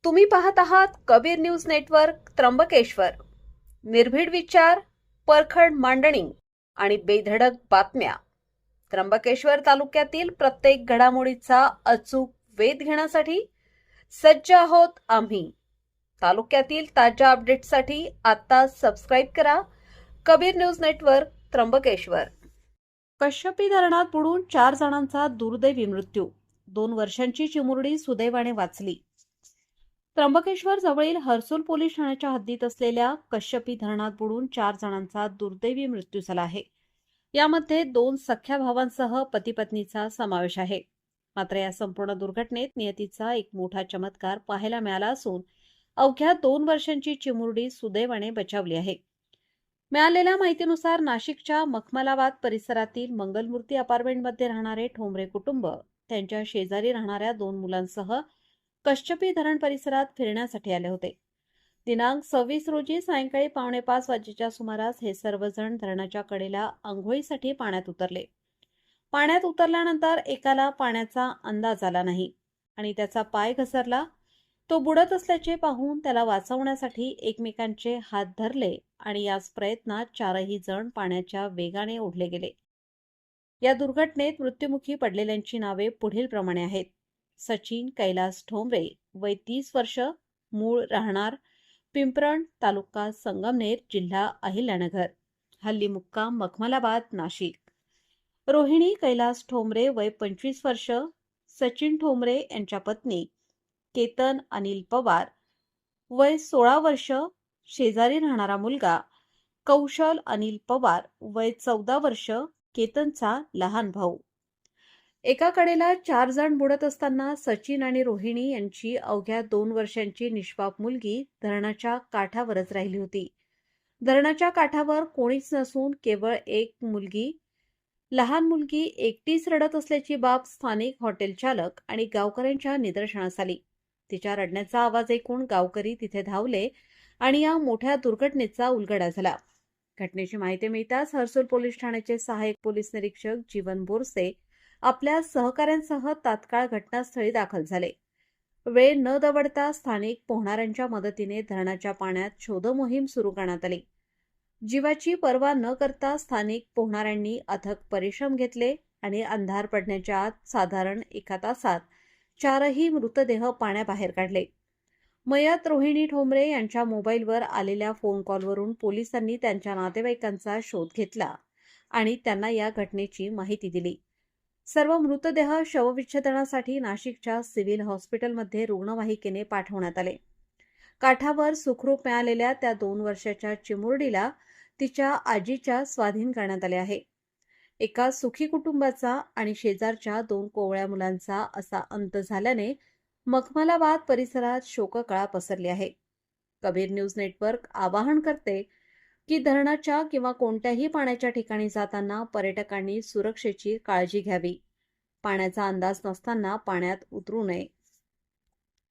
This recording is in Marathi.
तुम्ही पाहत आहात कबीर न्यूज नेटवर्क त्र्यंबकेश्वर. निर्भीड विचार, परखड मांडणी आणि बेधडक बातम्या. त्र्यंबकेश्वर तालुक्यातील प्रत्येक घडामोडीचा अचूक वेध घेण्यासाठी सज्ज आहोत आम्ही. तालुक्यातील ताज्या अपडेट्ससाठी आता सबस्क्राईब करा कबीर न्यूज नेटवर्क त्र्यंबकेश्वर. कश्यपी धरणात बुडून 4 जणांचा दुर्दैवी मृत्यू. 2 वर्षांची चिमुरडी सुदैवाने वाचली. त्र्यंबकेश्वर जवळील हर्सूल पोलीस ठाण्याच्या हद्दीत असलेल्या कश्यपी धरणात बुडून 4 जणांचा दुर्दैवी मृत्यू झाला आहे. यामध्ये 2 सख्या भावांसह पती पत्नीचा समावेश आहे. मात्र या संपूर्ण दुर्घटनेत नियतीचा एक मोठा चमत्कार पाहायला मिळाला असून अवघ्या 2 वर्षांची चिमुरडी सुदैवाने बचावली आहे. मिळालेल्या माहितीनुसार नाशिकच्या मखमलाबाद परिसरातील मंगलमूर्ती अपार्टमेंटमध्ये राहणारे ठोंबरे कुटुंब त्यांच्या शेजारी राहणाऱ्या 2 मुलांसह कश्यपी धरण परिसरात फिरण्यासाठी आले होते. दिनांक 26 रोजी सायंकाळी 4:45 वाजेच्या सुमारास हे सर्वजण धरणाच्या कडेला आंघोळीसाठी पाण्यात उतरले. पाण्यात उतरल्यानंतर एकाला पाण्याचा अंदाज आला नाही आणि त्याचा पाय घसरला. तो बुडत असल्याचे पाहून त्याला वाचवण्यासाठी एकमेकांचे हात धरले आणि याच प्रयत्नात 4ही जण पाण्याच्या वेगाने ओढले गेले. या दुर्घटनेत मृत्युमुखी पडलेल्यांची नावे पुढील प्रमाणे आहेत. सचिन कैलास ठोंबरे, वय 30 वर्ष, मूळ राहणार पिंपरण, तालुका संगमनेर, जिल्हा अहिल्यानगर, हल्ली मुक्काम मखमलाबाद, नाशिक. रोहिणी कैलास ठोंबरे, वय 25 वर्ष, सचिन ठोंबरे यांच्या पत्नी केतन अनिल पवार, वय 16 वर्ष, शेजारी राहणारा मुलगा कौशल अनिल पवार, वय 14 वर्ष, केतनचा लहान भाऊ. एका कडेला 4 जण बुडत असताना सचिन आणि रोहिणी यांची अवघ्या 2 वर्षांची निष्पाप मुलगी धरणाच्या काठावरच राहिली होती. धरणाच्या काठावर कोणीच नसून केवळ एक मुलगी, लहान मुलगी एकटीच रडत असल्याची बाब स्थानिक हॉटेल चालक आणि गावकऱ्यांच्या निदर्शनास आली. तिच्या रडण्याचा आवाज ऐकून गावकरी तिथे धावले आणि या मोठ्या दुर्घटनेचा उलगडा झाला. घटनेची माहिती मिळताच हर्सूल पोलीस ठाण्याचे सहाय्यक पोलीस निरीक्षक जीवन बोरसे आपल्या सहकाऱ्यांसह तात्काळ घटनास्थळी दाखल झाले. वेळ न दवडता स्थानिक पोहणाऱ्यांच्या मदतीने धरणाच्या पाण्यात शोधमोहीम सुरू करण्यात आली. जीवाची पर्वा न करता स्थानिक पोहणाऱ्यांनी अथक परिश्रम घेतले आणि अंधार पडण्याच्या आत साधारण 1 तासात 4ही मृतदेह पाण्याबाहेर काढले. मयत रोहिणी ठोंबरे यांच्या मोबाईलवर आलेल्या फोन कॉलवरून पोलिसांनी त्यांच्या नातेवाईकांचा शोध घेतला आणि त्यांना या घटनेची माहिती दिली. सर्व मृतदेह शवविच्छेदनासाठी नाशिकच्या सिव्हिल हॉस्पिटलमध्ये रुग्णवाहिकेने पाठवण्यात आले. काठावर सुखरूप मिळालेल्या त्या 2 वर्षाच्या चिमुरडीला तिच्या आजीच्या स्वाधीन करण्यात आले आहे. एका सुखी कुटुंबाचा आणि शेजारच्या 2 कोवळ्या मुलांचा असा अंत झाल्याने मखमलाबाद परिसरात शोककळा पसरली आहे. कबीर न्यूज नेटवर्क आवाहन करते की धरणाच्या किंवा कोणत्याही पाण्याच्या ठिकाणी जाताना पर्यटकांनी सुरक्षेची काळजी घ्यावी. पाण्याचा अंदाज नसताना पाण्यात उतरू नये.